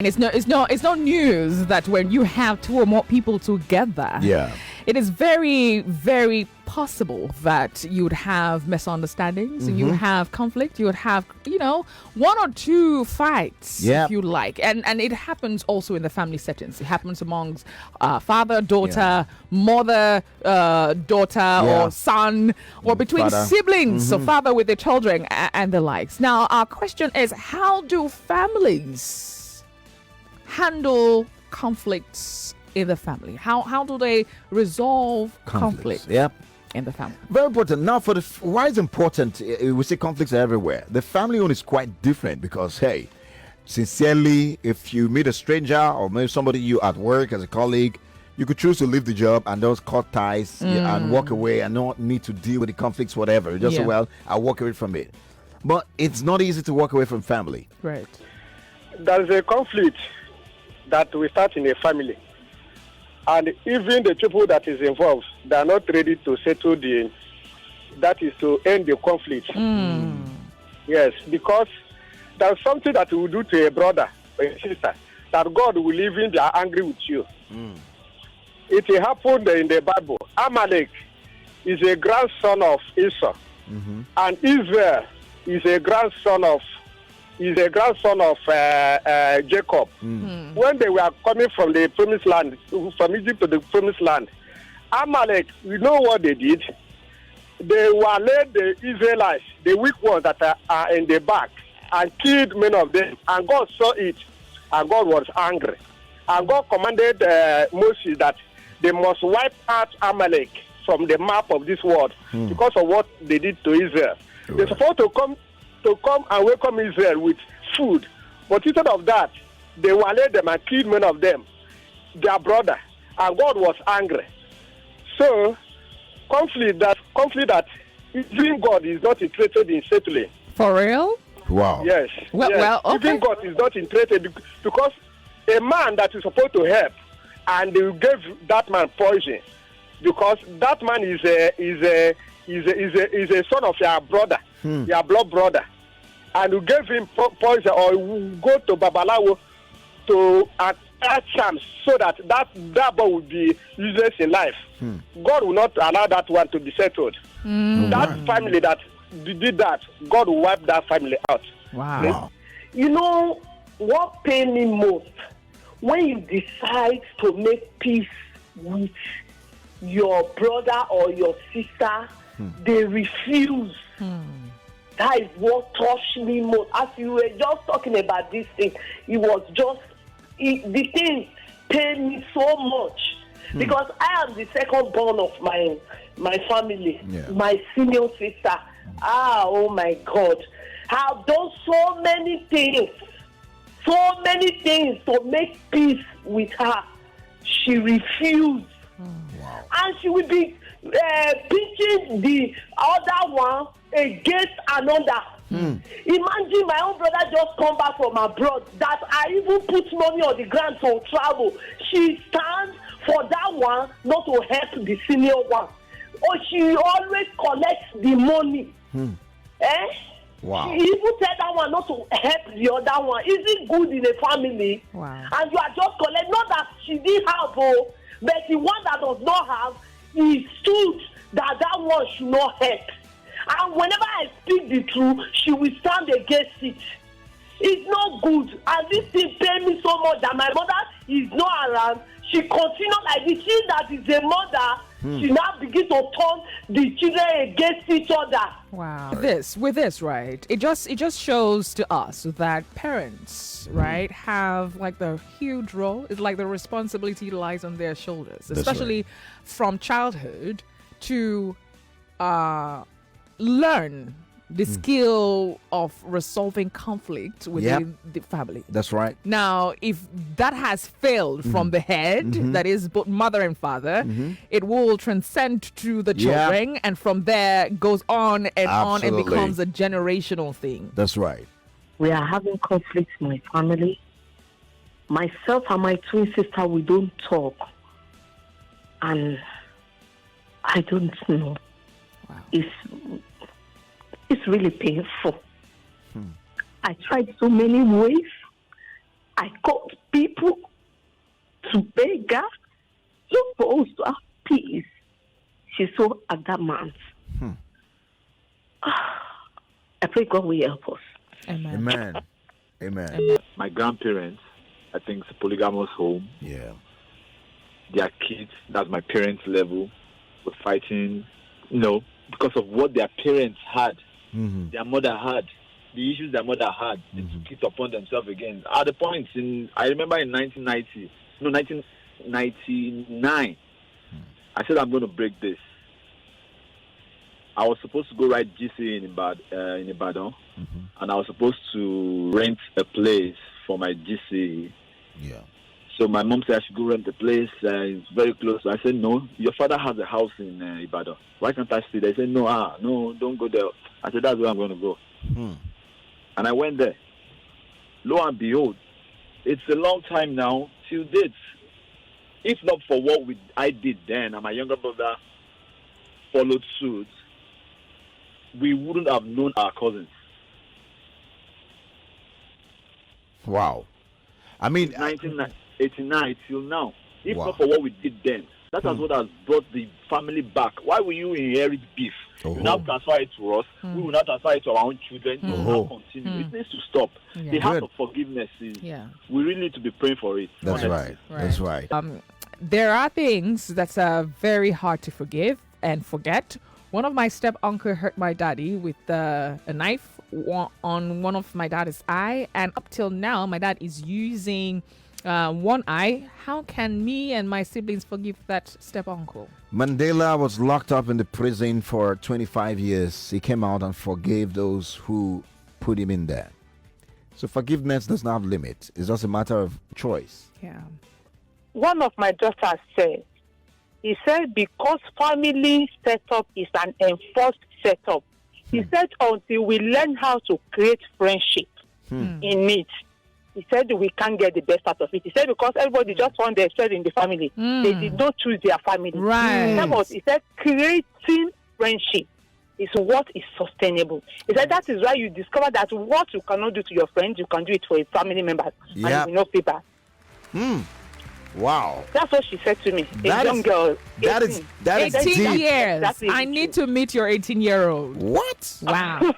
And it's not news that when you have two or more people together, it is very, very possible that you would have misunderstandings, you would have conflict, you would have, one or two fights, if you like. And it happens also in the family settings. It happens amongst father, daughter, mother, daughter, or son, or between siblings, so father with their children and the likes. Now, our question is, how do families handle conflicts in the family? How do they resolve conflicts in the family? Very important. Now, why it's important, we say conflicts are everywhere. The family one is quite different because, hey, sincerely, if you meet a stranger or maybe somebody you at work as a colleague, you could choose to leave the job and just cut ties and walk away and not need to deal with the conflicts, whatever. Just I'll walk away from it. But it's not easy to walk away from family. Right. There's a conflict that we start in a family, and even the people that is involved, they are not ready to settle that is to end the conflict. Yes, because there's something that you will do to a brother or a sister that God will even be angry with you. It happened in the Bible. Amalek is a grandson of Esau, and Israel is a grandson of Jacob. When they were coming from the promised land, from Egypt to the promised land, Amalek, you know what they did? They were led the Israelites, the weak ones that are in the back, and killed many of them. And God saw it, and God was angry. And God commanded Moses that they must wipe out Amalek from the map of this world because of what they did to Israel. They're supposed to come and welcome Israel with food. But instead of that, they waylaid them and killed many of them, their brother. And God was angry. So, conflict that even God is not interested in settling. For real? Wow. Yes. Well, okay. Even God is not interested because a man that is supposed to help, and they gave that man poison because that man is a son of your brother, your blood brother, and you gave him poison, or you go to Babalawo to attach charms so that boy will be useless in life. God will not allow that one to be settled. That family that did that, God will wipe that family out. Wow. You know what pains me most? When you decide to make peace with your brother or your sister, they refuse. That is what touched me most. As you were just talking about this thing, the thing pained me so much because I am the second born of my family, my senior sister. Oh my God, I've done so many things to make peace with her. She refused. And she will be pitching the other one against another. Imagine my own brother just come back from abroad that I even put money on the ground to travel. She stands for that one not to help the senior one. Or she always collects the money. Wow. She even tell that one not to help the other one. Is it good in a family? Wow. And you are just collecting. Not that she didn't have, but the one that does not have, he stood that one should not help. And whenever I speak the truth, she will stand against it. It's not good. And this thing pain me so much that my mother is not around. She continued like this. She that is a mother, she now begins to turn the children against each other. Wow. With this, right? It just shows to us that parents, right, have like the huge role. It's like the responsibility lies on their shoulders, especially from childhood to learn the skill of resolving conflict within the family. That's right. Now, if that has failed from the head, that is both mother and father, it will transcend to the children, and from there goes on and on and becomes a generational thing. That's right. We are having conflicts in my family. Myself and my twin sister, we don't talk. And I don't know. Wow. It's really painful. I tried so many ways. I called people to beg her, supposed to have peace. She's so adamant. I pray God will help us. Amen. Amen. Amen. My grandparents, I think it's a polygamous home. Yeah. Their kids, that's my parents' level, were fighting, because of what their parents had, their mother had, the issues their mother had. They took it upon themselves again. At the point I remember in 1999, I said, I'm going to break this. I was supposed to go write GCE in Ibadan, and I was supposed to rent a place for my GCE. Yeah. So my mom said I should go rent a place. It's very close. So I said, no, your father has a house in Ibadan. Why can't I stay there? They said, no, don't go there. I said, that's where I'm going to go. And I went there. Lo and behold, it's a long time now till date. If not for what I did then, and my younger brother followed suit, we wouldn't have known our cousins. Wow. I mean, 1989 till now. If Wow. not for what we did then, that is what has brought the family back. Why will you inherit beef? You now transfer it to us. We will not transfer it to our own children. We will now continue. It needs to stop. Yeah. The heart Good. of forgiveness is. Yeah. We really need to be praying for it. that's honestly. right. That's right. There are things that are very hard to forgive and forget. One of my step uncle hurt my daddy with a knife on one of my dad's eye, and up till now, my dad is using one eye. How can me and my siblings forgive that step uncle? Mandela was locked up in the prison for 25 years. He came out and forgave those who put him in there. So forgiveness does not have limit. It's just a matter of choice. Yeah. One of my daughters said, he said, because family setup is an enforced setup. He said, until we learn how to create friendship in it, he said, we can't get the best out of it. He said, because everybody just found themselves in the family. They did not choose their family. Right. He said, creating friendship is what is sustainable. He said, that is why you discover that what you cannot do to your friends, you can do it for a family member. Yep. And you will not pay back. Wow. That's what she said to me. That a young is- girl. that 18. is- that is 18 deep. years. That's I need to meet your 18-year-old. What? Wow.